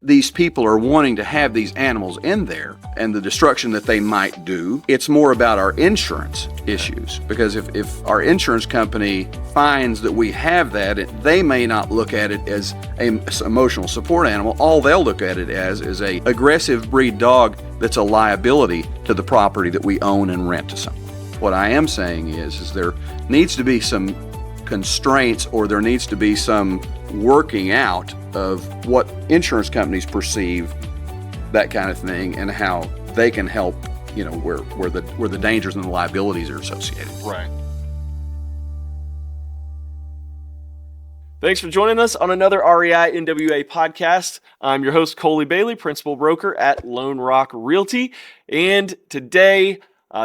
these people are wanting to have these animals in there and the destruction that they might do. It's more about our insurance issues, because if our insurance company finds that we have that, they may not look at it as an emotional support animal. All they'll look at it as is a aggressive breed dog that's a liability to the property that we own and rent to someone. What I am saying is there needs to be some constraints, or there needs to be some working out of what insurance companies perceive that kind of thing and how they can help, where the dangers and the liabilities are associated. Right. Thanks for joining us on another REI-NWA podcast. I'm your host, Coley Bailey, principal broker at Lone Rock Realty. And today,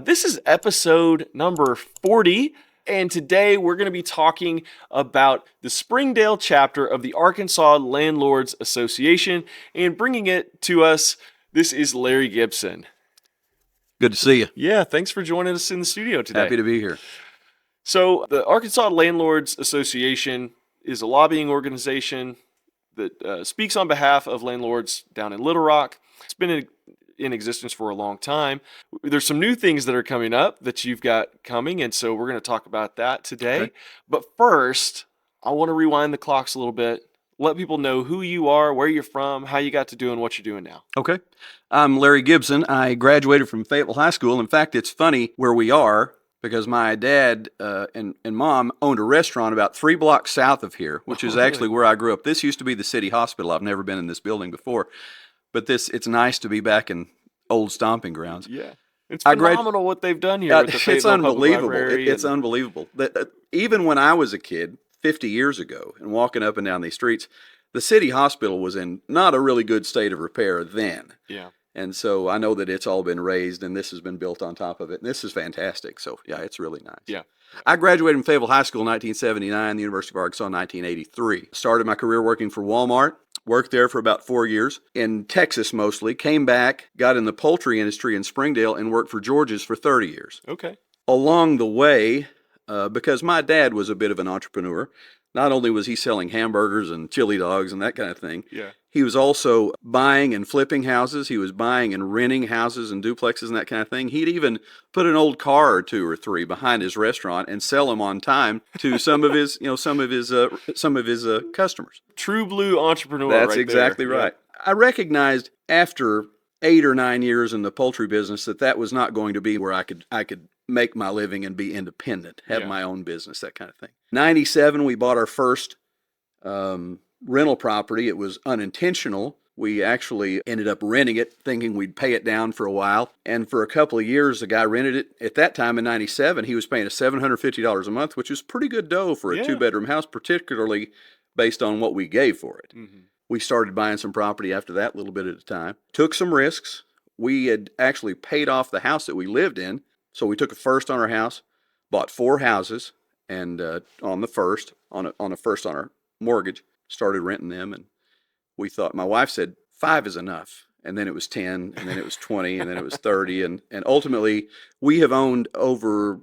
this is episode number 40. And today we're going to be talking about the Springdale Chapter of the Arkansas Landlords Association, and bringing it to us, this is Larry Gibson. Good to see you. Yeah, thanks for joining us in the studio today. Happy to be here. So the Arkansas Landlords Association is a lobbying organization that speaks on behalf of landlords down in Little Rock. It's been in existence for a long time. There's some new things that are coming up that you've got coming, and so we're going to talk about that today. Okay. But first, I want to rewind the clocks a little bit, let people know who you are, where you're from, how you got to doing what you're doing now. Okay. I'm Larry Gibson. I graduated from Fayetteville High School. In fact, it's funny where we are, because my dad and mom owned a restaurant about 3 blocks south of here, which is actually where I grew up. This used to be the city hospital. I've never been in this building before. But it's nice to be back in old stomping grounds. Yeah. It's phenomenal what they've done here with the Fayetteville unbelievable. Public Library. It's unbelievable. Even when I was a kid, 50 years ago, and walking up and down these streets, the city hospital was in not a really good state of repair then. Yeah. And so I know that it's all been raised, and this has been built on top of it. And this is fantastic. So, yeah, it's really nice. Yeah. I graduated from Fayetteville High School in 1979, the University of Arkansas in 1983. Started my career working for Walmart. Worked there for about 4 years, in Texas mostly, came back, got in the poultry industry in Springdale, and worked for George's for 30 years. Okay. Along the way, because my dad was a bit of an entrepreneur, not only was he selling hamburgers and chili dogs and that kind of thing, he was also buying and flipping houses. He was buying and renting houses and duplexes and that kind of thing. He'd even put an old car or 2 or 3 behind his restaurant and sell them on time to some of his customers. True blue entrepreneur. That's exactly right. Yeah. I recognized after 8 or 9 years in the poultry business that was not going to be where I could make my living and be independent, have my own business, that kind of thing. 97, we bought our first rental property. It was unintentional. We actually ended up renting it, thinking we'd pay it down for a while. And for a couple of years, the guy rented it. At that time in 97, he was paying us $750 a month, which was pretty good dough for a 2-bedroom house, particularly based on what we gave for it. Mm-hmm. We started buying some property after that, a little bit at a time. Took some risks. We had actually paid off the house that we lived in. So we took a first on our house, bought 4 houses, and on our mortgage, started renting them. And we thought, my wife said 5 is enough, and then it was 10, and then it was 20, and then it was 30, and ultimately we have owned over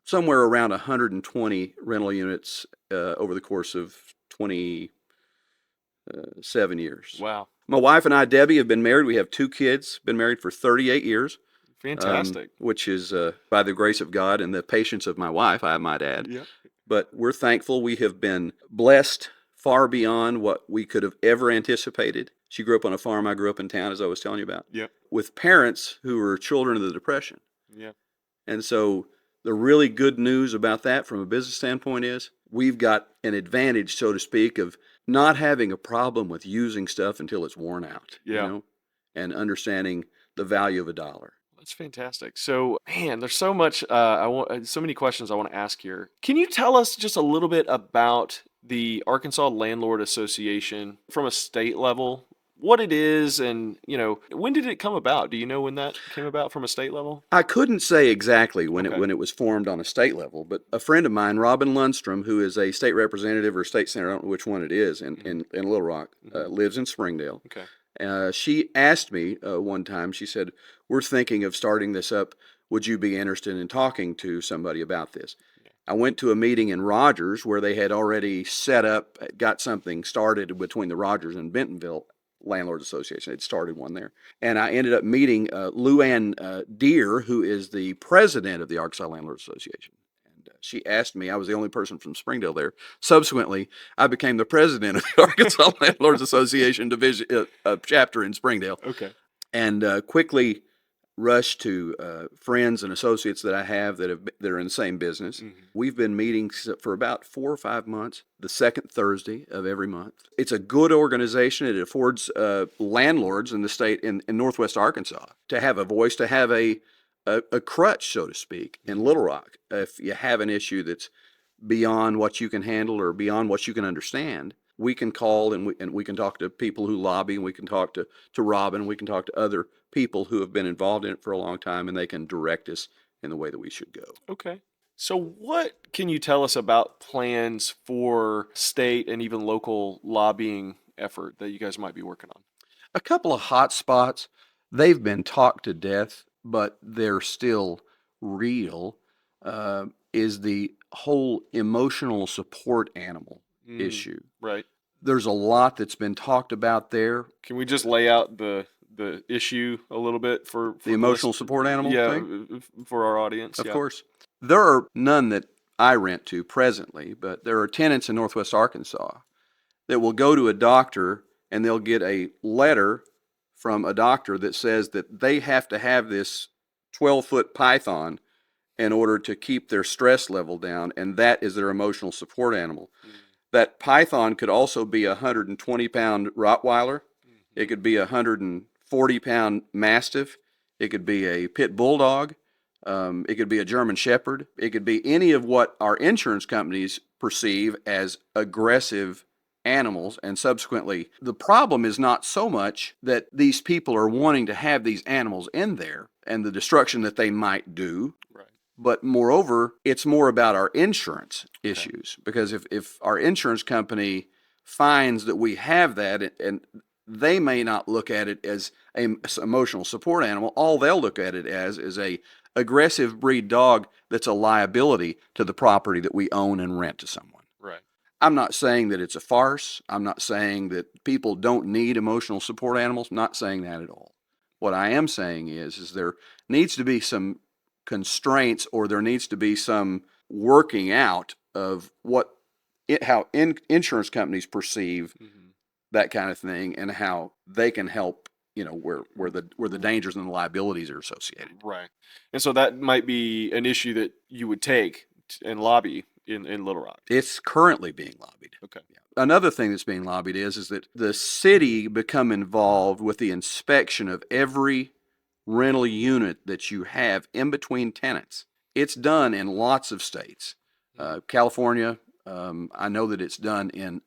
somewhere around 120 rental units over the course of 27 years. Wow. My wife and I, Debbie, have been married. We have 2 kids, been married for 38 years. Fantastic. Which is by the grace of God and the patience of my wife, I might add. Yeah. But we're thankful. We have been blessed far beyond what we could have ever anticipated. She grew up on a farm. I grew up in town, as I was telling you about. Yep. With parents who were children of the Depression. Yeah. And so the really good news about that from a business standpoint is we've got an advantage, so to speak, of not having a problem with using stuff until it's worn out. Yeah. And understanding the value of a dollar. That's fantastic. So, man, there's so much. So many questions I want to ask here. Can you tell us just a little bit about the Arkansas Landlord Association from a state level? What it is, and when did it come about? Do you know when that came about from a state level? I couldn't say exactly when it was formed on a state level, but a friend of mine, Robin Lundstrom, who is a state representative or state senator, I don't know which one it is, in Little Rock, lives in Springdale. Okay. She asked me one time, she said, "We're thinking of starting this up. Would you be interested in talking to somebody about this?" Yeah. I went to a meeting in Rogers where they had already set up, got something started between the Rogers and Bentonville Landlords Association. They'd started one there. And I ended up meeting Luann Deere, who is the president of the Arkansas Landlords Association. And she asked me, I was the only person from Springdale there. Subsequently, I became the president of the Arkansas Landlords Association division chapter in Springdale. Okay. And quickly rushed to friends and associates that I have that are in the same business. Mm-hmm. We've been meeting for about 4 or 5 months, the second Thursday of every month. It's a good organization. It affords landlords in the state in Northwest Arkansas to have a voice, to have a crutch, so to speak, in Little Rock. If you have an issue that's beyond what you can handle or beyond what you can understand, we can call and we can talk to people who lobby, and we can talk to Robin, we can talk to other people who have been involved in it for a long time, and they can direct us in the way that we should go. Okay. So what can you tell us about plans for state and even local lobbying effort that you guys might be working on? A couple of hot spots, they've been talked to death, but they're still real, is the whole emotional support animal issue. Right. There's a lot that's been talked about there. Can we just lay out the issue a little bit for The emotional support animal thing? For our audience? Of course. There are none that I rent to presently, but there are tenants in Northwest Arkansas that will go to a doctor and they'll get a letter from a doctor that says that they have to have this 12-foot python in order to keep their stress level down, and that is their emotional support animal. That python could also be a 120-pound Rottweiler. It could be a 140-pound Mastiff. It could be a Pit Bulldog. It could be a German Shepherd. It could be any of what our insurance companies perceive as aggressive animals. And subsequently, the problem is not so much that these people are wanting to have these animals in there and the destruction that they might do. Right. But moreover, it's more about our insurance issues. Because if our insurance company finds that we have that, and they may not look at it as an emotional support animal, all they'll look at it as is a aggressive breed dog that's a liability to the property that we own and rent to someone. Right. I'm not saying that it's a farce. I'm not saying that people don't need emotional support animals. I'm not saying that at all. What I am saying is there needs to be some constraints, or there needs to be some working out of how insurance companies perceive that kind of thing, and how they can help, where the dangers and the liabilities are associated. Right. And so that might be an issue that you would take and lobby in Little Rock. It's currently being lobbied. Okay. Another thing that's being lobbied is that the city become involved with the inspection of every rental unit that you have in between tenants. It's done in lots of states. California, I know that it's done in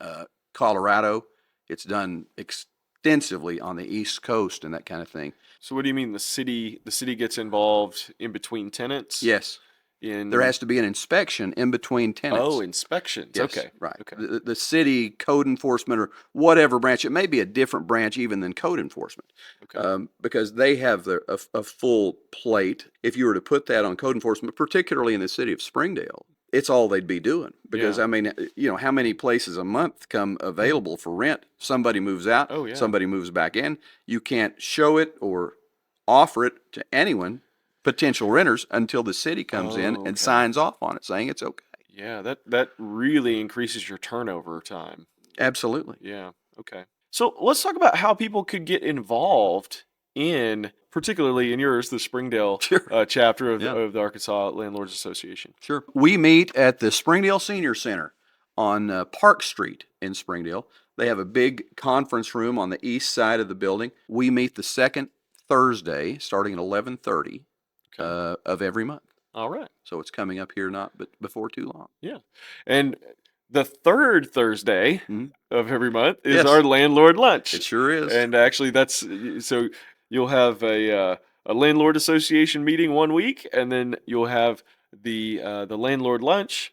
Colorado. It's done extensively on the East Coast and that kind of thing. So what do you mean the city gets involved in between tenants? Yes. There has to be an inspection in between tenants. Oh, inspections. Yes, Okay. right. Okay. The city code enforcement or whatever branch, it may be a different branch even than code enforcement. Okay. Because they have a full plate. If you were to put that on code enforcement, particularly in the city of Springdale, it's all they'd be doing. Because, Yeah. I mean, how many places a month come available for rent? Somebody moves out. Oh, yeah. Somebody moves back in. You can't show it or offer it to anyone, potential renters, until the city comes in and signs off on it saying it's okay. Yeah, that really increases your turnover time. Absolutely. Yeah. Okay. So let's talk about how people could get involved in, particularly in yours, the Springdale chapter of the Arkansas Landlords Association. Sure. We meet at the Springdale Senior Center on Park Street in Springdale. They have a big conference room on the east side of the building. We meet the second Thursday starting at 11:30 of every month. All right. So it's coming up here but before too long. Yeah. And the third Thursday of every month is Yes. our landlord lunch. It sure is. And actually so you'll have a landlord association meeting one week, and then you'll have the landlord lunch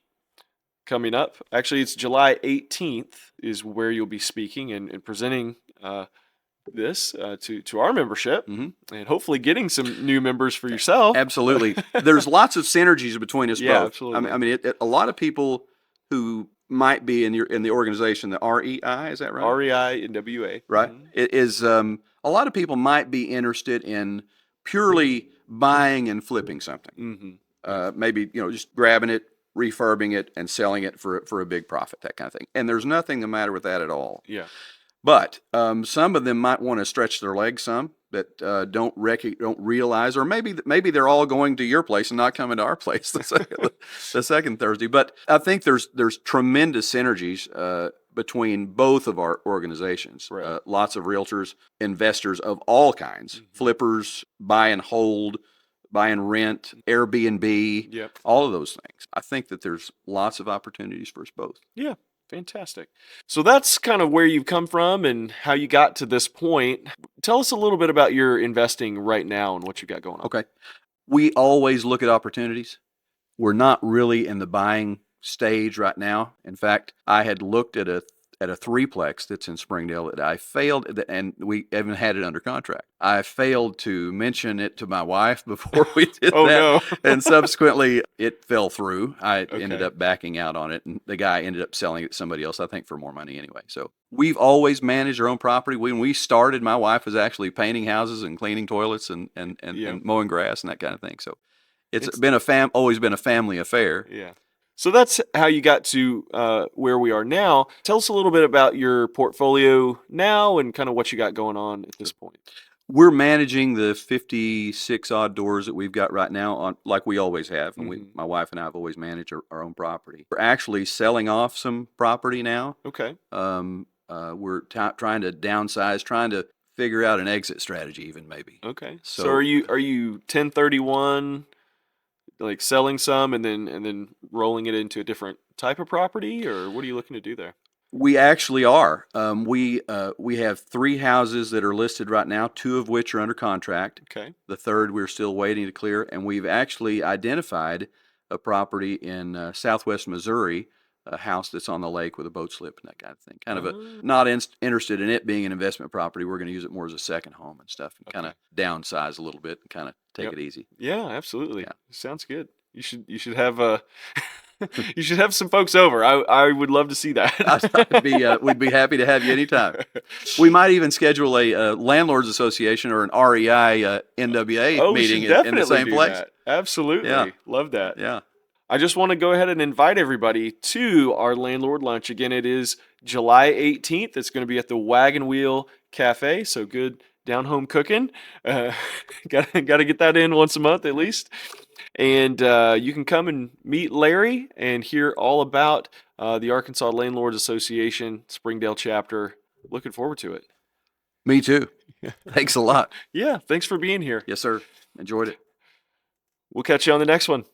coming up. Actually, it's July 18th is where you'll be speaking and presenting this to our membership, and hopefully getting some new members for yourself. Absolutely. There's lots of synergies between us Yeah, both. absolutely. I mean, a lot of people who might be in the organization, the REI, is that right? REI-NWA. Right. It is a lot of people might be interested in purely buying and flipping something. Maybe just grabbing it, refurbing it, and selling it for a big profit, that kind of thing. And there's nothing the matter with that at all. Yeah. But some of them might want to stretch their legs some that don't realize, or maybe they're all going to your place and not coming to our place the second Thursday. But I think there's tremendous synergies between both of our organizations. Right. Lots of realtors, investors of all kinds, flippers, buy and hold, buy and rent, Airbnb, Yep. all of those things. I think that there's lots of opportunities for us both. Yeah. Fantastic. So that's kind of where you've come from and how you got to this point. Tell us a little bit about your investing right now and what you got going on. Okay. We always look at opportunities. We're not really in the buying stage right now. In fact, I had looked at a threeplex that's in Springdale that I failed, and we even had it under contract. I failed to mention it to my wife before we did Oh, that. no. And subsequently, it fell through. I ended up backing out on it, and the guy ended up selling it to somebody else, I think, for more money anyway. So we've always managed our own property. When we started, my wife was actually painting houses and cleaning toilets and mowing grass and that kind of thing. So it's been always been a family affair. Yeah. So that's how you got to where we are now. Tell us a little bit about your portfolio now and kind of what you got going on at this point. We're managing the 56 odd doors that we've got right now on like we always have. And my wife and I have always managed our own property. We're actually selling off some property now. Okay. We're trying to downsize, trying to figure out an exit strategy even maybe. Okay. So are you 1031, like selling some and then rolling it into a different type of property, or what are you looking to do there? We actually are. We have 3 houses that are listed right now, 2 of which are under contract. Okay. The third we're still waiting to clear, and we've actually identified a property in southwest Missouri, a house that's on the lake with a boat slip and that kind of thing. Kind of not interested in it being an investment property. We're going to use it more as a second home and stuff, and kind of downsize a little bit and kind of take it easy. Yeah, absolutely. Yeah. Sounds good. You should have you should have some folks over. I would love to see that. We'd be happy to have you anytime. We might even schedule a Landlords Association or an REI-NWA meeting in the same place. That. Absolutely. Yeah. Love that. Yeah. I just want to go ahead and invite everybody to our landlord lunch. Again, it is July 18th. It's going to be at the Wagon Wheel Cafe. So good down home cooking. Got to get that in once a month at least. And you can come and meet Larry and hear all about the Arkansas Landlords Association, Springdale Chapter. Looking forward to it. Me too. Thanks a lot. Yeah, thanks for being here. Yes, sir. Enjoyed it. We'll catch you on the next one.